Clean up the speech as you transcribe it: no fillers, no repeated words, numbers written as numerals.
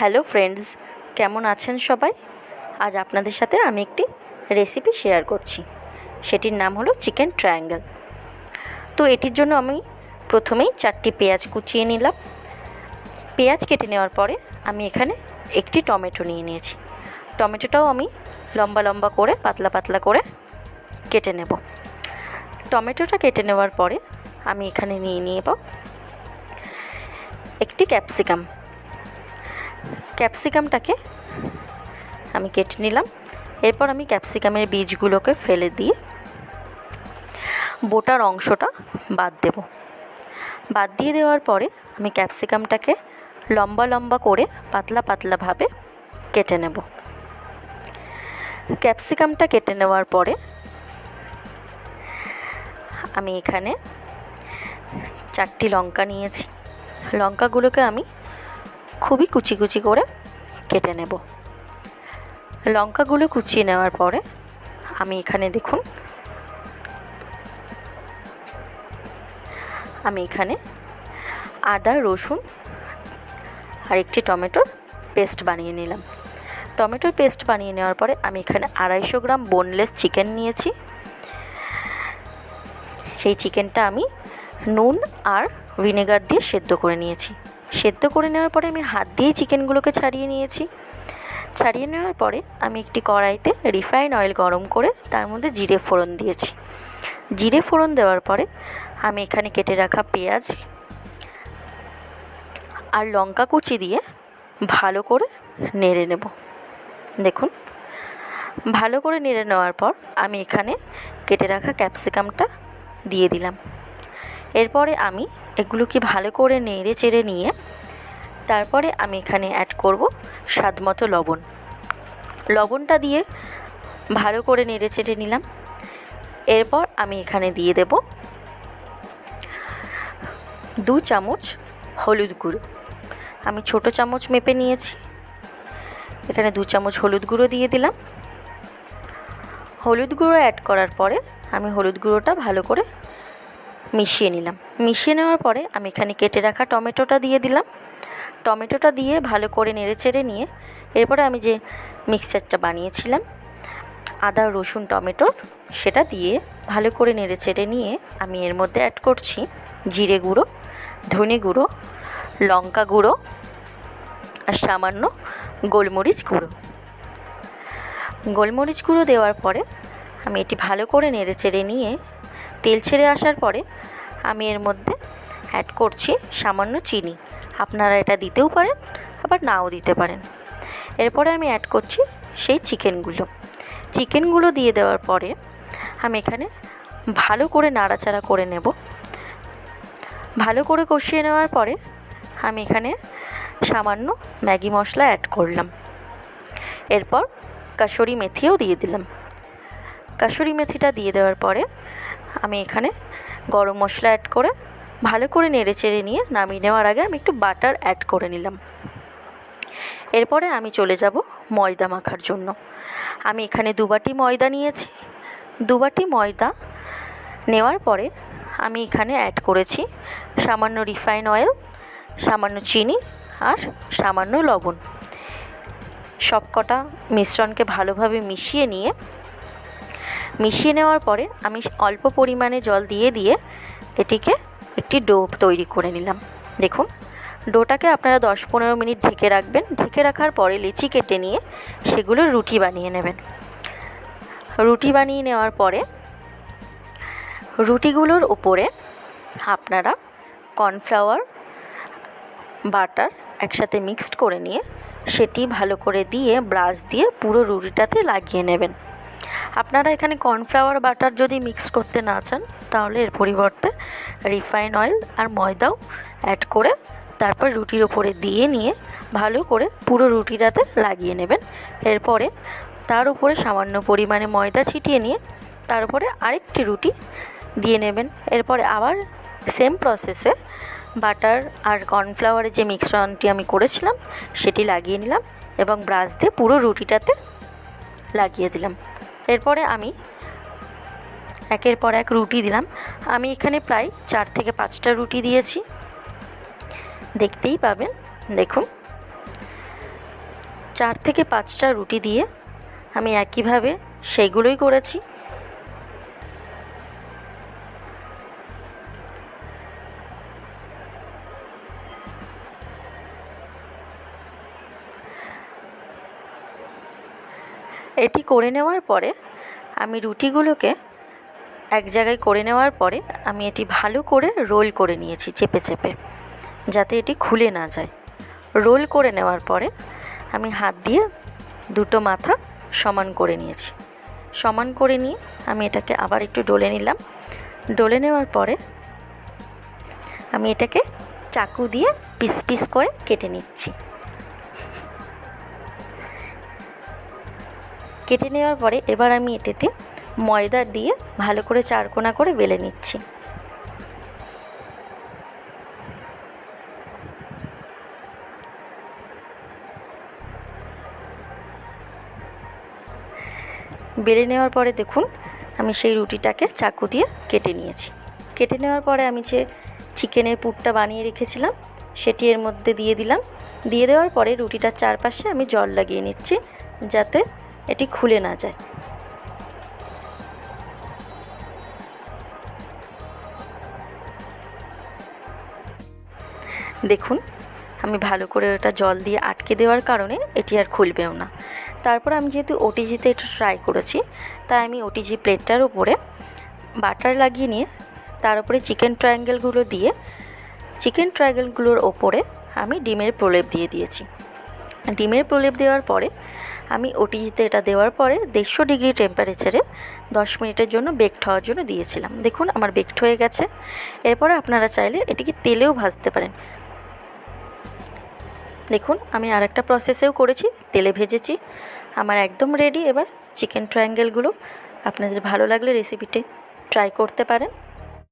Hello friends, কেমন আছেন সবাই? আজ আপনাদের সাথে আমি একটি রেসিপি শেয়ার করছি। সেটির নাম হলো চিকেন ট্রায়াঙ্গেল। তো এটির জন্য আমি প্রথমেই 4টি পেঁয়াজ কুচিয়ে নিলাম। পেঁয়াজ কেটে নেওয়ার পরে আমি এখানে একটি টমেটো নিয়ে নিয়েছি। টমেটোটাও আমি লম্বা লম্বা করে পাতলা পাতলা করে কেটে নেব। টমেটোটা কেটে নেওয়ার পরে আমি এখানে নিয়ে নেব একটি ক্যাপসিকামটাকে আমি কেটে নিলাম। এরপর আমি ক্যাপসিকামের বীজগুলোকে ফেলে দিয়ে বোটার অংশটা বাদ দিয়ে দেওয়ার পরে আমি ক্যাপসিকামটাকে লম্বা লম্বা করে পাতলা পাতলাভাবে কেটে নেব। ক্যাপসিকামটা কেটে নেওয়ার পরে আমি এখানে 4টি লঙ্কা নিয়েছি। লঙ্কাগুলোকে আমি খুবই কুচি কুচি করে কেটে নেব। লঙ্কাগুলো কুচিয়ে নেওয়ার পরে আমি এখানে দেখুন আমি এখানে আদা রসুন আর একটি টমেটোর পেস্ট বানিয়ে নিলাম। টমেটোর পেস্ট বানিয়ে নেওয়ার পরে আমি এখানে 250 গ্রাম বোনলেস চিকেন নিয়েছি। সেই চিকেনটা আমি নুন আর ভিনেগার দিয়ে সেদ্ধ করে নিয়েছি। সেদ্ধ করে নেওয়ার পরে আমি হাত দিয়ে চিকেনগুলোকে ছাড়িয়ে নিয়েছি। ছাড়িয়ে নেওয়ার পরে আমি একটি কড়াইতে রিফাইন অয়েল গরম করে তার মধ্যে জিরে ফোড়ন দিয়েছি। জিরে ফোড়ন দেওয়ার পরে আমি এখানে কেটে রাখা পেঁয়াজ আর লঙ্কা কুচি দিয়ে ভালো করে নেড়ে নেব। দেখুন, ভালো করে নেড়ে নেওয়ার পর আমি এখানে কেটে রাখা ক্যাপসিকামটা দিয়ে দিলাম। এরপরে আমি এগুলোকে ভালো করে নেড়ে চেড়ে নিয়ে তারপরে আমি এখানে অ্যাড করব স্বাদমতো লবণ। লবণটা দিয়ে ভালো করে নেড়ে চেড়ে নিলাম। এরপর আমি এখানে দিয়ে দেব 2 চামচ হলুদ গুঁড়ো। আমি ছোট চামচ মেপে নিয়েছি। এখানে 2 চামচ হলুদ গুঁড়ো দিয়ে দিলাম। হলুদ গুঁড়ো অ্যাড করার পরে আমি হলুদ গুঁড়োটা ভালো করে মিশিয়ে নিলাম। মিশিয়ে নেওয়ার পরে আমি এখানে কেটে রাখা টমেটোটা দিয়ে দিলাম। টমেটোটা দিয়ে ভালো করে নেড়ে চেড়ে নিয়ে এরপরে আমি যে মিক্সচারটা বানিয়েছিলাম আদা রসুন টমেটোর, সেটা দিয়ে ভালো করে নেড়ে চেড়ে নিয়ে আমি এর মধ্যে অ্যাড করছি জিরে গুঁড়ো, ধনে গুঁড়ো, লঙ্কা গুঁড়ো আর সামান্য গোলমরিচ গুঁড়ো। গোলমরিচ গুঁড়ো দেওয়ার পরে আমি এটি ভালো করে নেড়ে চেড়ে নিয়ে তেল ছেড়ে আসার পরে আমি এর মধ্যে অ্যাড করছি সামান্য চিনি। আপনারা এটা দিতেও পারেন, আবার নাও দিতে পারেন। এরপরে আমি অ্যাড করছি সেই চিকেনগুলো দিয়ে দেওয়ার পরে আমি এখানে ভালো করে নাড়াচাড়া করে নেব। ভালো করে কষিয়ে নেওয়ার পরে আমি এখানে সামান্য ম্যাগি মশলা অ্যাড করলাম। এরপর কাসুরি মেথিও দিয়ে দিলাম। কাসুরি মেথিটা দিয়ে দেওয়ার পরে আমি এখানে গরম মশলা অ্যাড করে ভালো করে নেড়ে চেড়ে নিয়ে নামিয়ে নেওয়ার আগে আমি একটু বাটার অ্যাড করে নিলাম। এরপরে আমি চলে যাব ময়দা মাখার জন্য। আমি এখানে 2 বাটি ময়দা নিয়েছি। 2 বাটি ময়দা নেওয়ার পরে আমি এখানে অ্যাড করেছি সামান্য রিফাইন অয়েল, সামান্য চিনি আর সামান্য লবণ। সবকটা মিশ্রণকে ভালোভাবে মিশিয়ে নেওয়ার পরে আমি অল্প পরিমাণে জল দিয়ে এটিকে একটি ডো তৈরি করে নিলাম। দেখুন, ডোটাকে আপনারা 10-15 মিনিট ঢেকে রাখবেন। ঢেকে রাখার পরে লেচি কেটে নিয়ে সেগুলো রুটি বানিয়ে নেবেন। রুটি বানিয়ে নেওয়ার পরে রুটিগুলোর উপরে আপনারা কর্নফ্লাওয়ার বাটার একসাথে মিক্সড করে নিয়ে সেটি ভালো করে দিয়ে ব্রাশ দিয়ে পুরো রুটিটাতে লাগিয়ে নেবেন। আপনারা এখানে কর্নফ্লাওয়ার বাটার যদি মিক্স করতে না চান তাহলে এর পরিবর্তে রিফাইন অয়েল আর ময়দাও অ্যাড করে তারপর রুটির ওপরে দিয়ে নিয়ে ভালো করে পুরো রুটিটাতে লাগিয়ে নেবেন। এরপরে তার উপরে সামান্য পরিমাণে ময়দা ছিটিয়ে নিয়ে তার উপরে আরেকটি রুটি দিয়ে নেবেন। এরপরে আবার সেম প্রসেসে বাটার আর কর্নফ্লাওয়ারের যে মিশ্রণটি আমি করেছিলাম সেটি লাগিয়ে নিলাম এবং ব্রাশ দিয়ে পুরো রুটিটাতে লাগিয়ে দিলাম। এরপরে আমি একের পর এক রুটি দিলাম। আমি এখানে প্রায় 4 থেকে 5টা রুটি দিয়েছি, দেখতেই পাবেন। দেখুন, 4 থেকে 5টা রুটি দিয়ে আমি একইভাবে সেইগুলোই করেছি। এটি করে নেওয়ার পরে আমি রুটিগুলোকে এক জায়গায় করে নেওয়ার পরে আমি এটি ভালো করে রোল করে নিয়েছি চেপে চেপে, যাতে এটি খুলে না যায়। রোল করে নেওয়ার পরে আমি হাত দিয়ে দুটো মাথা সমান করে নিয়েছি। সমান করে নিয়ে আমি এটাকে আবার একটু ডলে নিলাম। ডলে নেওয়ার পরে আমি এটাকে চাকু দিয়ে পিস পিস করে কেটে নিচ্ছি। কেটে নেওয়ার পরে এবার আমি এটাতে ময়দা দিয়ে ভালো করে চারকোনা করে বেলে নিচ্ছি। বেলে নেওয়ার পরে দেখুন আমি সেই রুটিটাকে চাকু দিয়ে কেটে নিয়েছি। কেটে নেওয়ার পরে আমি যে চিকেনের পুরটা বানিয়ে রেখেছিলাম সেটি এর মধ্যে দিয়ে দিলাম। দিয়ে দেওয়ার পরে রুটিটার চারপাশে আমি জল লাগিয়ে নিচ্ছি, যাতে এটি খুলে না যায়। দেখুন আমি ভালো করে ওটা জল দিয়ে আটকে দেওয়ার কারণে এটি আর খুলবেও না। তারপর আমি যেহেতু ওটিজিতে এটা ট্রাই করেছি, তাই আমি ওটিজি প্লেটটার উপরে বাটার লাগিয়ে নিয়ে তার উপরে চিকেন ট্রায়াঙ্গেলগুলোর ওপরে আমি ডিমের প্রলেপ দিয়ে দিয়েছি। ডিমের প্রলেপ দেওয়ার পরে আমি ওটিজিতে এটা দেওয়ার পরে 150 ডিগ্রি টেম্পারেচারে 10 মিনিটের জন্য বেকড হওয়ার জন্য দিয়েছিলাম। দেখুন আমার বেকড হয়ে গেছে। এরপরে আপনারা চাইলে এটিকে তেলেও ভাজতে পারেন। দেখুন আমি আরেকটা প্রসেসেও করেছি, তেলে ভেজেছি। আমার একদম রেডি। এবার চিকেন ট্রায়াঙ্গেলগুলো আপনাদের ভালো লাগলে রেসিপিটি ট্রাই করতে পারেন।